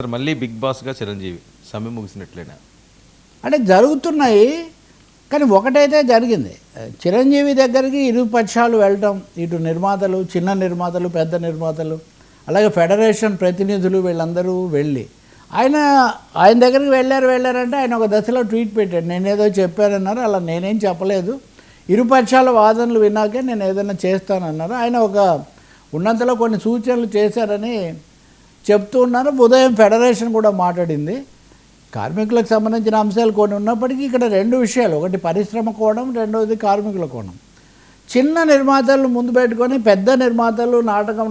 మళ్ళీ బిగ్ బాస్గా చిరంజీవి సమయం ముగిసినట్లేనా? అంటే జరుగుతున్నాయి. కానీ ఒకటైతే జరిగింది. చిరంజీవి దగ్గరికి ఇరు పక్షాలు వెళ్ళటం, ఇటు నిర్మాతలు, చిన్న నిర్మాతలు, పెద్ద నిర్మాతలు, అలాగే ఫెడరేషన్ ప్రతినిధులు వీళ్ళందరూ వెళ్ళి ఆయన దగ్గరికి వెళ్ళారంటే ఆయన ఒక దశలో ట్వీట్ పెట్టాడు. నేనేదో చెప్పానన్నారు. అలా నేనేం చెప్పలేదు, ఇరు పక్షాల వాదనలు విన్నాకే నేను ఏదైనా చేస్తానన్నారు. ఆయన ఒక ఉన్నంతలో కొన్ని సూచనలు చేశారని చెప్తూ ఉన్నారు. ఉదయం ఫెడరేషన్ కూడా మాట్లాడింది. కార్మికులకు సంబంధించిన అంశాలు కొన్ని ఉన్నప్పటికీ ఇక్కడ రెండు విషయాలు, ఒకటి పరిశ్రమ కోణం, రెండవది కార్మికుల కోణం. చిన్న నిర్మాతలు ముందు పెట్టుకొని పెద్ద నిర్మాతలు నాటకం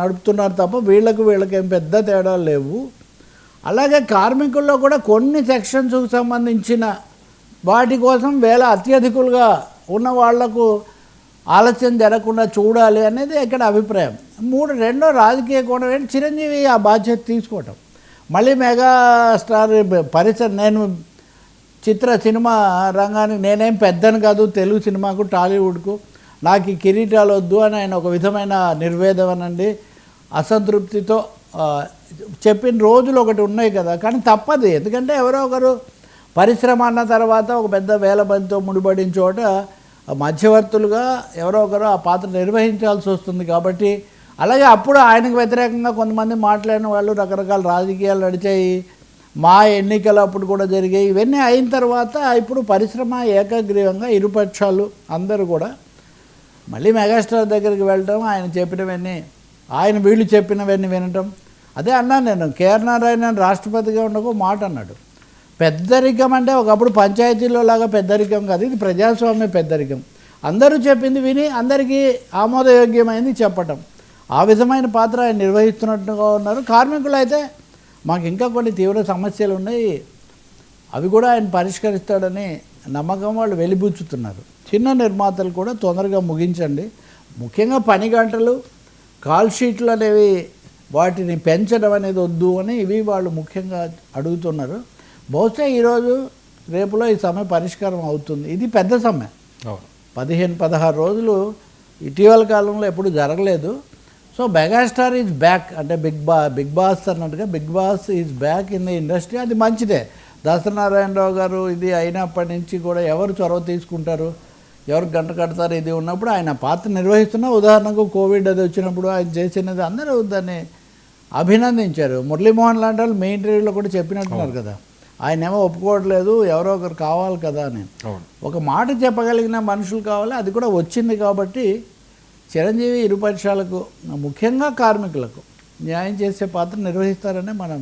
నడుపుతున్నారు తప్ప వీళ్ళకేం పెద్ద తేడాలు లేవు. అలాగే కార్మికుల్లో కూడా కొన్ని సెక్షన్స్కు సంబంధించిన వాటి కోసం అత్యధికులుగా ఉన్న వాళ్లకు ఆలస్యం జరగకుండా చూడాలి అనేది ఇక్కడ అభిప్రాయం. రెండో రాజకీయ కోణం ఏంటి, చిరంజీవి ఆ బాధ్యత తీసుకోవటం. మళ్ళీ మెగా స్టార్ నేను సినిమా రంగానికి నేనేం పెద్దను కాదు, తెలుగు సినిమాకు టాలీవుడ్కు నాకు ఈ కిరీటాలు వద్దు అని ఆయన ఒక విధమైన నిర్వేదనండి అసంతృప్తితో చెప్పిన రోజులు ఒకటి ఉన్నాయి కదా. కానీ తప్పదు, ఎందుకంటే ఎవరో ఒకరు పరిశ్రమ అన్న తర్వాత ఒక పెద్ద వేల మందితో ముడిపడిన చోట మధ్యవర్తులుగా ఎవరో ఒకరు ఆ పాత్ర నిర్వహించాల్సి వస్తుంది. కాబట్టి అలాగే అప్పుడు ఆయనకు వ్యతిరేకంగా కొంతమంది మాట్లాడిన వాళ్ళు, రకరకాల రాజకీయాలు నడిచాయి, మా ఎన్నికలు అప్పుడు కూడా జరిగాయి. ఇవన్నీ అయిన తర్వాత ఇప్పుడు పరిశ్రమ ఏకగ్రీవంగా ఇరుపక్షాలు అందరూ కూడా మళ్ళీ మెగాస్టార్ దగ్గరికి వెళ్ళటం, ఆయన చెప్పినవన్నీ వీళ్ళు చెప్పినవన్నీ వినటం. అదే అన్నాను నేను, కేఆర్ నారాయణ రాష్ట్రపతిగా ఉండకు మాట అన్నాడు. పెద్దరికం అంటే ఒకప్పుడు పంచాయతీలో లాగా పెద్దరికం కాదు, ఇది ప్రజాస్వామ్య పెద్దరికం. అందరూ చెప్పింది విని అందరికీ ఆమోదయోగ్యమైంది చెప్పటం, ఆ విధమైన పాత్ర ఆయన నిర్వహిస్తున్నట్టుగా ఉన్నారు. కార్మికులు అయితే మాకు ఇంకా కొన్ని తీవ్ర సమస్యలు ఉన్నాయి, అవి కూడా ఆయన పరిష్కరిస్తాడని నమ్మకం వాళ్ళు వెలిబుచ్చుతున్నారు. చిన్న నిర్మాతలు కూడా తొందరగా ముగించండి, ముఖ్యంగా పని గంటలు, కాల్ షీట్లు అనేవి వాటిని పెంచడం అనేది వద్దు అని ఇవి వాళ్ళు ముఖ్యంగా అడుగుతున్నారు. బహుశా ఈరోజు రేపులో ఈ సమ్మె పరిష్కారం అవుతుంది. ఇది పెద్ద సమ్మె, 15-16 రోజులు ఇటీవల కాలంలో ఎప్పుడు జరగలేదు. సో మెగాస్టార్ ఈజ్ బ్యాక్, అంటే బిగ్ బాస్ అన్నట్టుగా big boss is back in the industry. అది మంచిదే. దాసనారాయణరావు గారు ఇది అయినప్పటి నుంచి కూడా ఎవరు చొరవ తీసుకుంటారు, ఎవరు గంట కడతారు, ఇది ఉన్నప్పుడు ఆయన పాత్ర నిర్వహిస్తున్న, ఉదాహరణకు కోవిడ్ అది వచ్చినప్పుడు ఆయన చేసినది అందరూ దాన్ని అభినందించారు. మురళీమోహన్ లాంటి వాళ్ళు మెయిన్ ఇంటర్వ్యూలో కూడా చెప్పినట్టున్నారు కదా, ఆయన ఏమో ఒప్పుకోవట్లేదు, ఎవరో ఒకరు కావాలి కదా అని. ఒక మాట చెప్పగలిగిన మనుషులు కావాలి, అది కూడా వచ్చింది. కాబట్టి చిరంజీవి ఇరుపక్షాలకు, ముఖ్యంగా కార్మికులకు న్యాయం చేసే పాత్ర నిర్వహిస్తారని మనం